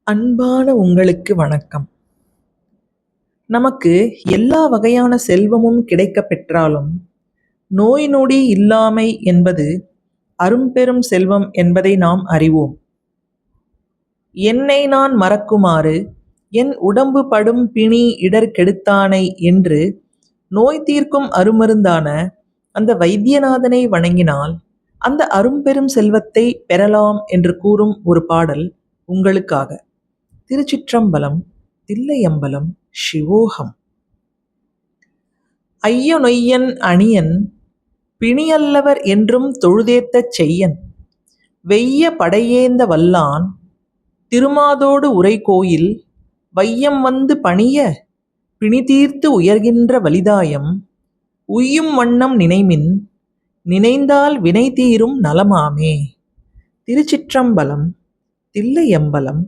அன்பான உங்களுக்கு வணக்கம். நமக்கு எல்லா வகையான செல்வமும் கிடைக்கப் பெற்றாலும், நோய் நொடி இல்லாமை என்பது அரும்பெரும் செல்வம் என்பதை நாம் அறிவோம். என்னை நான் மறக்குமாறு என் உடம்பு படும் பிணி இடர் கெடுத்தானை என்று நோய் தீர்க்கும் அருமருந்தான அந்த வைத்தியநாதனை வணங்கினால் அந்த அரும்பெரும் செல்வத்தை பெறலாம் என்று கூறும் ஒரு பாடல் உங்களுக்காக. திருச்சிற்றம்பலம், தில்லையம்பலம், சிவோகம். ஐயனொய்யன் அணியன் பிணியல்லவர் என்றும் தொழுதேத்தச் செய்யன் வெய்ய படையேந்த வல்லான் திருமாதோடு உரைகோயில் வையம் வந்து பணிய பிணிதீர்த்து உயர்கின்ற வலிதாயம் உய்யும் வண்ணம் நினைமின் நினைந்தால் வினை தீரும் நலமாமே. திருச்சிற்றம்பலம், தில்லையம்பலம்,